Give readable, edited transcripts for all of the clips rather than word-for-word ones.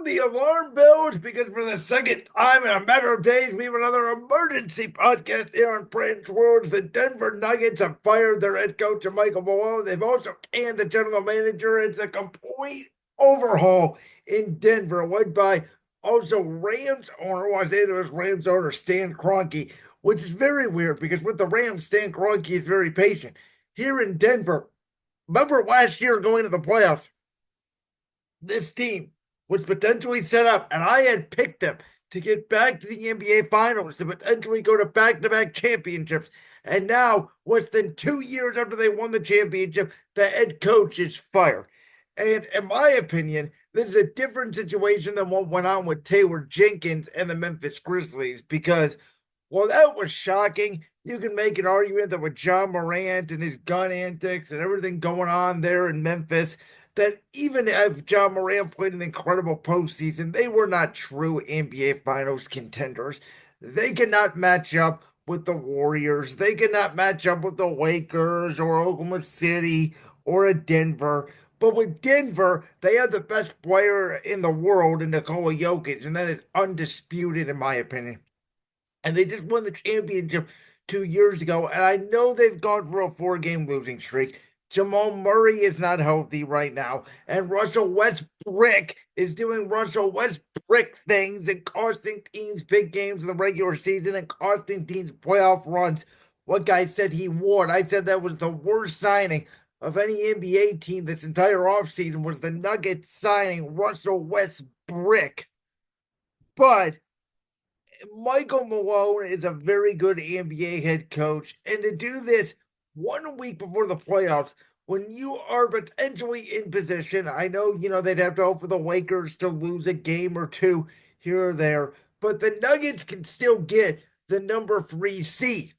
Sound the alarm bells because for the second time in a matter of days, we have another emergency podcast here on Branch Worlds. The Denver Nuggets have fired their head coach, Michael Malone. They've also canned the general manager. It's a complete overhaul in Denver, led by also Rams owner, Los Angeles Rams owner Stan Kroenke, which is very weird because with the Rams, Stan Kroenke is very patient. Here in Denver, remember last year going to the playoffs, this team was potentially set up, and I had picked them to get back to the NBA Finals to potentially go to back-to-back championships. And now, less than 2 years after they won the championship, the head coach is fired. And in my opinion, this is a different situation than what went on with Taylor Jenkins and the Memphis Grizzlies because, well, that was shocking. You can make an argument that with John Morant and his gun antics and everything going on there in Memphis, that even if John Morant played an incredible postseason, they were not true NBA Finals contenders. They cannot match up with the Warriors. They cannot match up with the Lakers or Oklahoma City or a Denver. But with Denver, they have the best player in the world in Nikola Jokic, and that is undisputed in my opinion. And they just won the championship 2 years ago. And I know they've gone for a 4 game losing streak. Jamal Murray is not healthy right now. And Russell Westbrook is doing Russell Westbrook things and costing teams big games in the regular season and costing teams playoff runs. What guy said he would? I said that was the worst signing of any NBA team this entire offseason was the Nuggets signing Russell Westbrook. But Michael Malone is a very good NBA head coach. And to do this 1 week before the playoffs, when you are potentially in position, I know, they'd have to hope for the Lakers to lose a game or two here or there, but the Nuggets can still get the number 3 seed.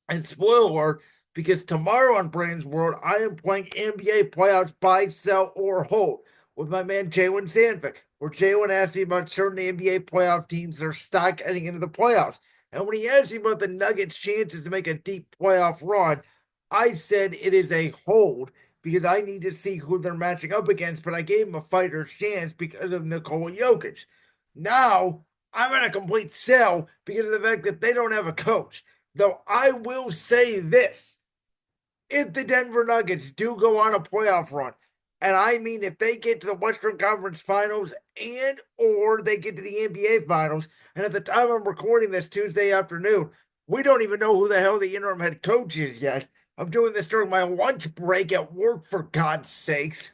And spoiler alert, because tomorrow on Brains World, I am playing NBA playoffs buy, sell, or hold with my man Jalen Sandvik, where Jalen asked me about certain NBA playoff teams, their stock heading into the playoffs. And when he asked me about the Nuggets' chances to make a deep playoff run, I said it is a hold because I need to see who they're matching up against, but I gave him a fighter's chance because of Nikola Jokic. Now, I'm in a complete sell because of the fact that they don't have a coach. Though I will say this, if the Denver Nuggets do go on a playoff run, and I mean if they get to the Western Conference Finals and or they get to the NBA Finals, and at the time I'm recording this Tuesday afternoon, we don't even know who the hell the interim head coach is yet. I'm doing this during my lunch break at work, for God's sakes.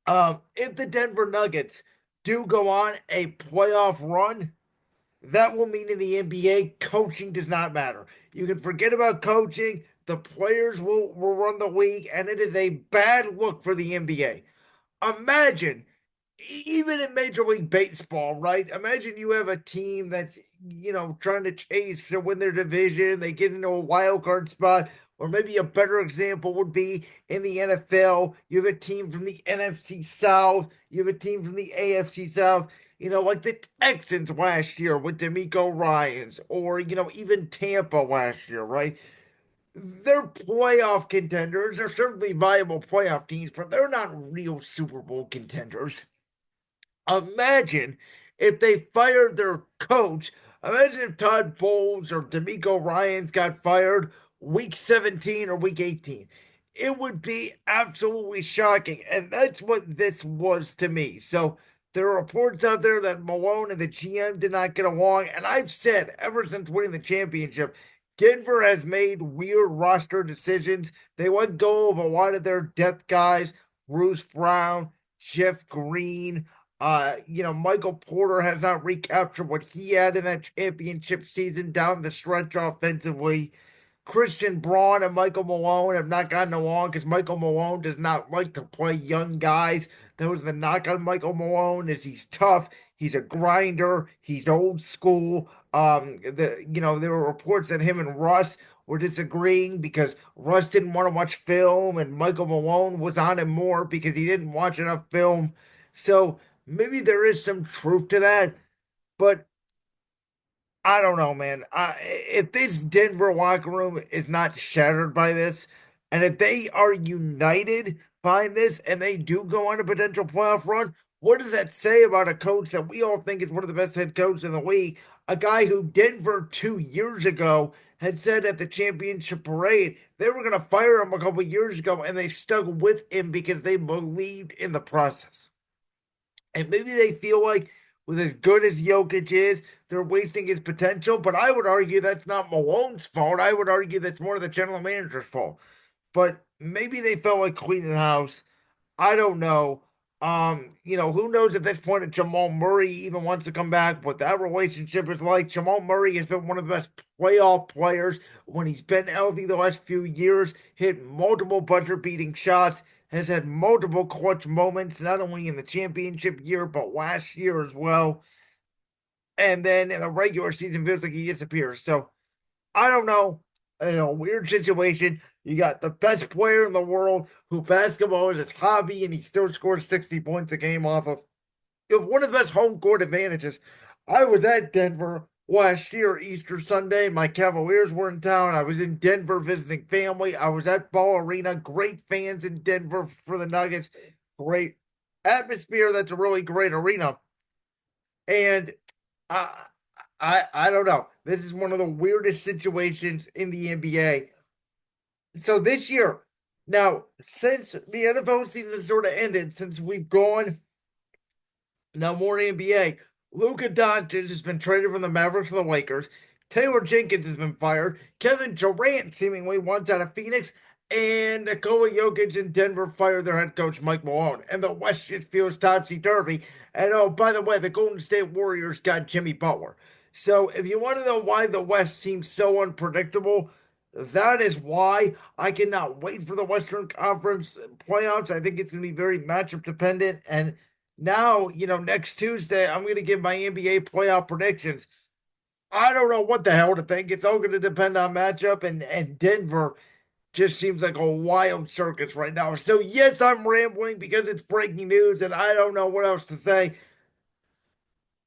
If the Denver Nuggets do go on a playoff run, that will mean in the NBA, coaching does not matter. You can forget about coaching. The players will run the league, and it is a bad look for the NBA. Imagine, even in Major League Baseball, right? Imagine you have a team that's, trying to chase to win their division. They get into a wild card spot. Or maybe a better example would be in the NFL. You have a team from the NFC South. You have a team from the AFC South. Like the Texans last year with D'Amico Ryans, or, even Tampa last year, right? They're playoff contenders. They're certainly viable playoff teams, but they're not real Super Bowl contenders. Imagine if they fired their coach. Imagine if Todd Bowles or D'Amico Ryans got fired week 17 or week 18. It would be absolutely shocking. And that's what this was to me. So there are reports out there that Malone and the GM did not get along. And I've said ever since winning the championship, Denver has made weird roster decisions. They let go of a lot of their depth guys, Bruce Brown, Jeff Green. Michael Porter has not recaptured what he had in that championship season down the stretch offensively. Christian Braun and Michael Malone have not gotten along because Michael Malone does not like to play young guys. That was the knock on Michael Malone is he's tough, he's a grinder, he's old school. There were reports that him and Russ were disagreeing because Russ didn't want to watch film and Michael Malone was on him more because he didn't watch enough film. So maybe there is some truth to that, but I don't know, man. If this Denver locker room is not shattered by this, and if they are united behind this and they do go on a potential playoff run, what does that say about a coach that we all think is one of the best head coaches in the league? A guy who Denver 2 years ago had said at the championship parade they were going to fire him a couple years ago, and they stuck with him because they believed in the process. And maybe they feel like, with as good as Jokic is, they're wasting his potential. But I would argue that's not Malone's fault. I would argue that's more of the general manager's fault. But maybe they felt like cleaning the house. I don't know. Who knows at this point if Jamal Murray even wants to come back, what that relationship is like. Jamal Murray has been one of the best playoff players when he's been healthy the last few years, hit multiple buzzer beating shots, has had multiple clutch moments, not only in the championship year, but last year as well. And then in the regular season, feels like he disappears. So I don't know. Weird situation. You got the best player in the world who basketball is his hobby, and he still scores 60 points a game off of. You have one of the best home court advantages. I was at Denver last year, Easter Sunday. My Cavaliers were in town. I was in Denver visiting family. I was at Ball Arena. Great fans in Denver for the Nuggets. Great atmosphere. That's a really great arena. And I, I don't know. This is one of the weirdest situations in the NBA. So this year, now since the NFL season sort of ended, since we've gone now more NBA, Luka Doncic has been traded from the Mavericks to the Lakers. Taylor Jenkins has been fired. Kevin Durant seemingly wants out of Phoenix. And Nikola Jokic in Denver fired their head coach Mike Malone. And the West just feels topsy-turvy. And oh, by the way, the Golden State Warriors got Jimmy Butler. So if you want to know why the West seems so unpredictable, that is why. I cannot wait for the Western Conference playoffs. I think it's going to be very matchup dependent. And now, next Tuesday, I'm going to give my NBA playoff predictions. I don't know what the hell to think. It's all going to depend on matchup, and Denver just seems like a wild circus right now. So, yes, I'm rambling because it's breaking news, and I don't know what else to say.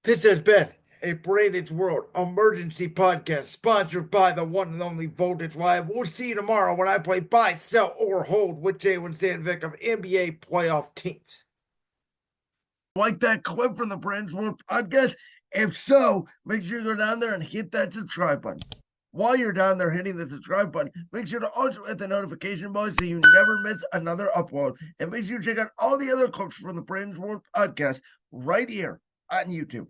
This has been a Brandon's World emergency podcast sponsored by the one and only Voltage Live. We'll see you tomorrow when I play buy, sell, or hold with Jalen Sandvik of NBA playoff teams. Like that clip from the Brandon's World podcast? If so, make sure you go down there and hit that subscribe button. While you're down there hitting the subscribe button, make sure to also hit the notification bell so you never miss another upload. And make sure you check out all the other clips from the Brandon's World podcast right here on YouTube.